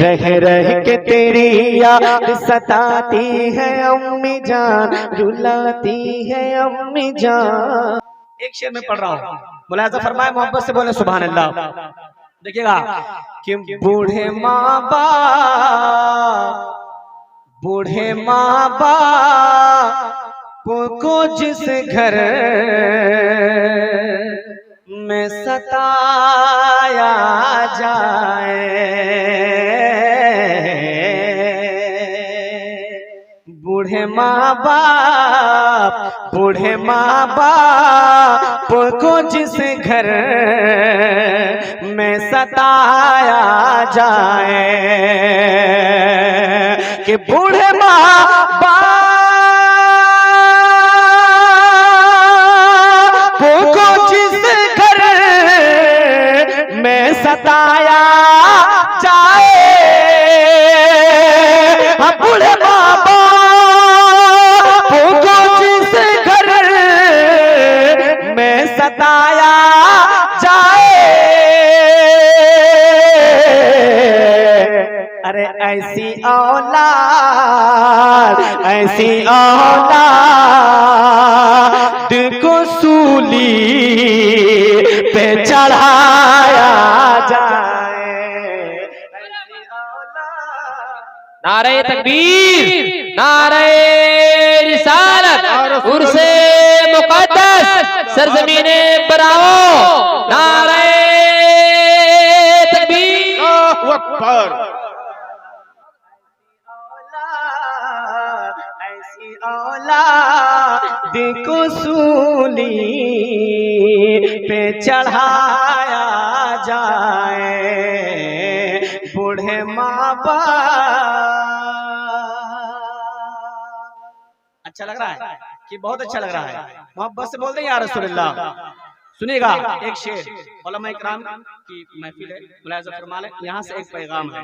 रह रह के तेरी याद सताती है अम्मी जान, रुलाती है अम्मी जान। एक शेर में पढ़ रहा हूँ, मुलाज़ा फरमाए, मोहब्बत से बोले सुभान अल्लाह। देखिएगा कि बूढ़े माँ बाप को जिस घर में सताया जाए, बूढ़े माँ बाप को जिस घर में सताया जाए, कि बूढ़े माँ बाप को जिस घर में सताया जाए, बूढ़े माँ बाप को जिस घर में सताया जाए, अरे ऐसी औलाद को सूली पे चढ़ाया जाए। नारे तकबीर, नारे रिसालत, उर्से मुक़द्दस, सरज़मीने बराओ, नारे तकबीर, अल्लाहु अकबर। ऐसी औलाद को सूली पे चढ़ाया जाए, बूढ़े माँ बाप। अच्छा लग रहा है कि बहुत अच्छा लग रहा है? मोहब्बत से बोल दें या रसूलुल्लाह। सुनिएगा एक शेर, उलमा इकराम की महफिल है, मुलाज़ा फरमा लें, यहाँ से एक पैगाम है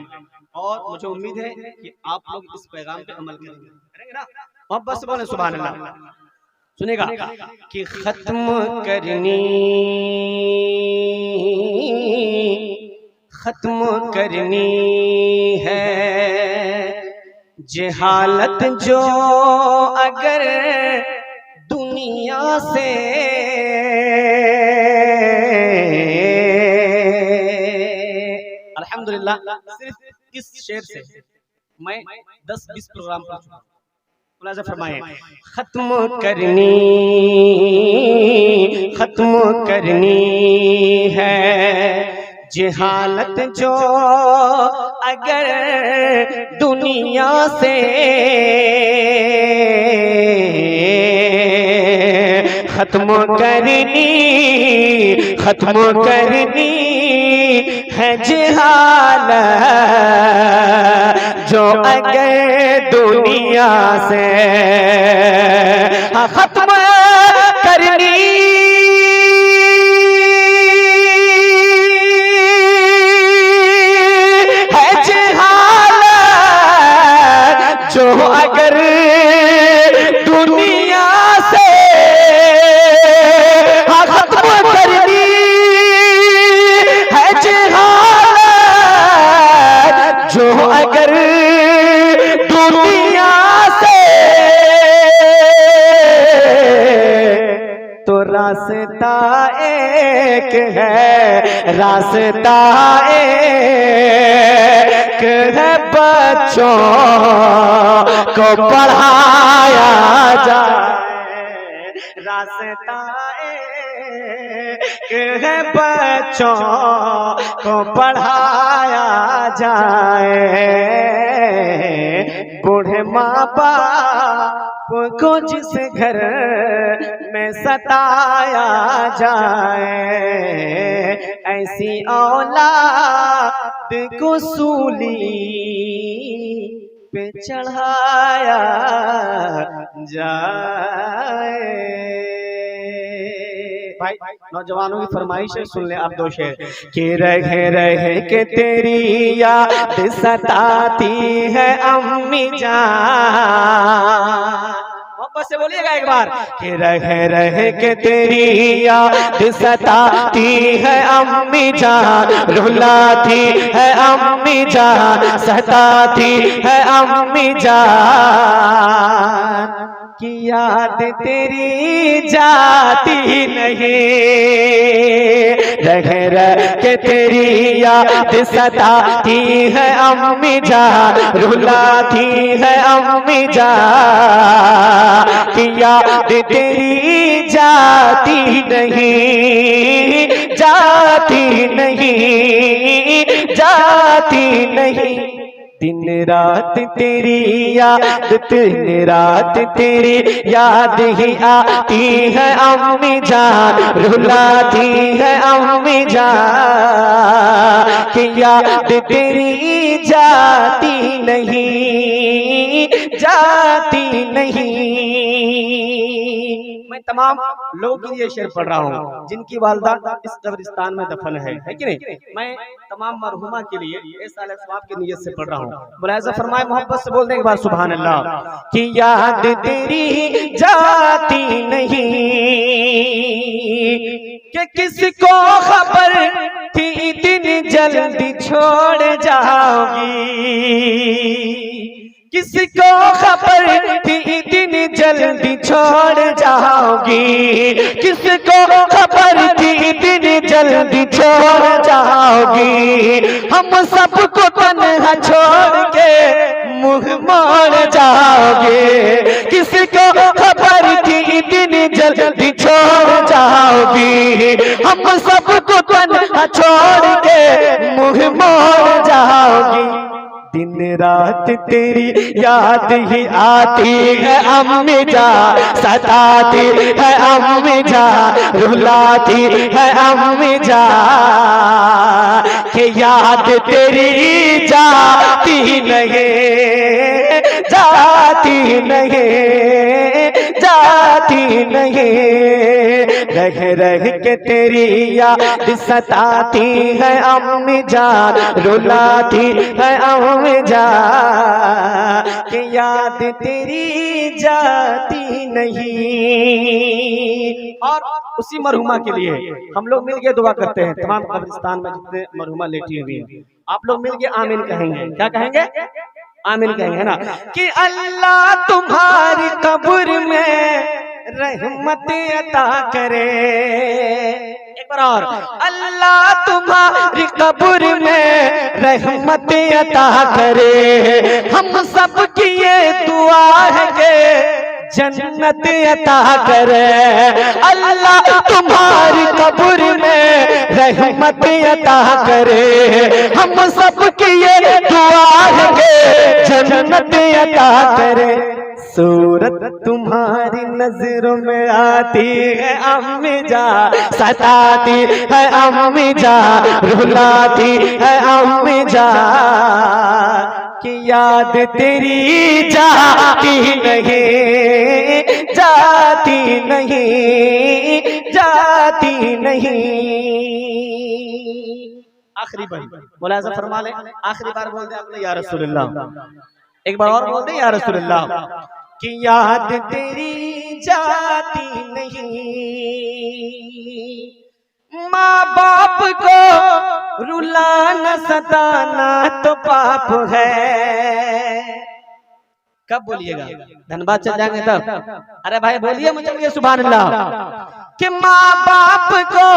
और मुझे उम्मीद है कि आप लोग इस पैगाम पे अमल करेंगे ना? मोहब्बत से बोले सुभान अल्लाह। सुनिएगा कि खत्म करनी है जहालत जो अगर दुनिया से, अल्हम्दुलिल्लाह सिर्फ इस शेर से मैं 10-20 प्रोग्राम कर चुका हूं। मुलाज़ा फरमाए, खत्म करनी है जहालत जो अगर दुनिया से, खत्म करनी है जहालत जो अगर दुनिया से, खत्म करनी है जहालत जो अगर दुनिया से, खत्म करनी है जहालत जो अगर दुनिया से, तो रास्ता एक है, रास्ता एक है, बच्चों को पढ़ाया जाए, रास्ता एक है, बच्चों को पढ़ाया जाए, बूढ़े माँ बाप को जिस घर में सताया जाए, ऐसी औलाद को सूली पे चढ़ाया जाए। भाई नौजवानों की फरमाइश है, सुन ले आप दो शेर। कि रह रह के तेरी याद सताती है अम्मी जान, मोहब्बत से बोलिएगा एक बार कि रह रह के तेरी याद सताती है अम्मी जान, रुलाती है अम्मी जान, सताती है अम्मी जान, की याद तेरी जाती नहीं। रह रह के तेरी याद सताती है अम्मी जान, रुलाती है अम्मी जान, की याद तेरी जाती नहीं, जाती नहीं, जाती नहीं। दिन रात तेरी याद, दिन रात तेरी याद ही आती है अम्मी जान, रुलाती है अम्मी जान, कि याद तेरी जाती नहीं, जाती नहीं। मैं तमाम लोगों के लिए शेर पढ़ रहा हूँ जिनकी वालदा इस कब्रिस्तान में दफन है कि नहीं। मैं तमाम मरहुमा के लिए इस साल सवाब की नियत से पढ़ रहा हूँ। मुलाहिजा फरमाए, मोहब्बत से बोल दें एक बार सुभान अल्लाह। कि याद तेरी जाती नहीं, कि किसको खबर थी दिन जल्दी छोड़ जाओगी, किसको खबर थी दिन जल्दी छोड़ जाओगी, किसको खबर थी दिन जल्दी छोड़ जाओगी, हम सबको तन्हा छोड़ के मुंह मोड़ जाओगे, किसको खबर थी दिन जल्दी छोड़ जाओगी, हम सबको तन्हा छोड़ के मुंह मोड़ जाओगी। दिन रात तेरी याद ही आती है अम्मी जान, सताती है अम्मी जान, रुलाती है अम्मी जान, कि याद तेरी जाती नहीं, जाती नहीं, जाती नहीं। रह रह के तेरी याद सताती है अम्मी जान, रुलाती है अम्मी जान, कि याद तेरी जाती नहीं। और उसी मरहुमा के लिए हम लोग मिलके दुआ करते हैं। तमाम कब्रिस्तान में जितने मरहुमा लेटी हुई हैं, आप लोग मिलके आमीन कहेंगे। क्या कहेंगे? आमीन कहेंगे ना। कि अल्लाह तुम्हारी कब्र में रहमत अता करे, एक बार और, अल्लाह तुम्हारी कब्र में रहमत अता करे, हम सब की ये दुआ है कि जन्नत अता करे, अल्लाह तुम्हारी कब्र में रहमत अता करे, हम सब की ये दुआ है कि जन्नत अता करे। सूरत तुम्हारी नजरों में आती है अम्मी जान, सताती है अम्मी जान, रुलाती है अम्मी जान, कि याद तेरी जाती नहीं, जाती नहीं, जाती नहीं। आखिरी बार मुलाहिजा फरमा ले, आखिरी बार बोल दे आपने या रसूलुल्लाह। एक बार और बोल दे या रसूलुल्लाह। कि याद तेरी जाती नहीं, माँ बाप को रुलाना सताना तो पाप है। कब बोलिएगा? धनबाद चल जाएंगे तब। अरे भाई बोलिए, मुझे सुभान अल्लाह। कि माँ बाप को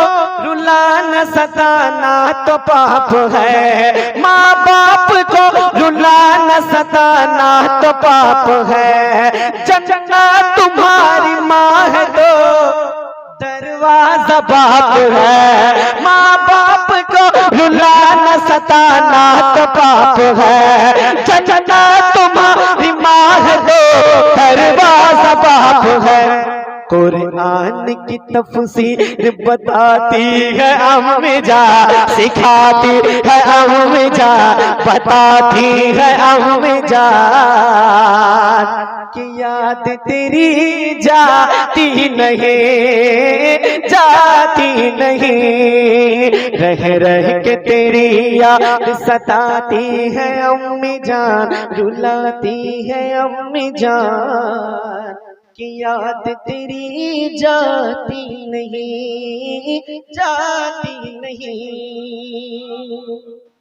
रुलाना सताना तो पाप है, माँ बाप को रुलाना सताना तो पाप है, जन्नत तुम्हारी माँ है तो दरवाजा बाप है, माँ बाप को रुलाना सताना तो पाप है, जन्नत तुम्हारी माँ है तो दरवाजा बाप है। कुरान की तफसीर बताती है अम्मी जान, सिखाती है अम्मी जान, बताती है अम्मी जान, कि याद तेरी जाती नहीं, जाती नहीं। रह रह के तेरी याद सताती है अम्मी जान, रुलाती है अम्मी जान, कि याद तेरी जाती नहीं, जाती नहीं।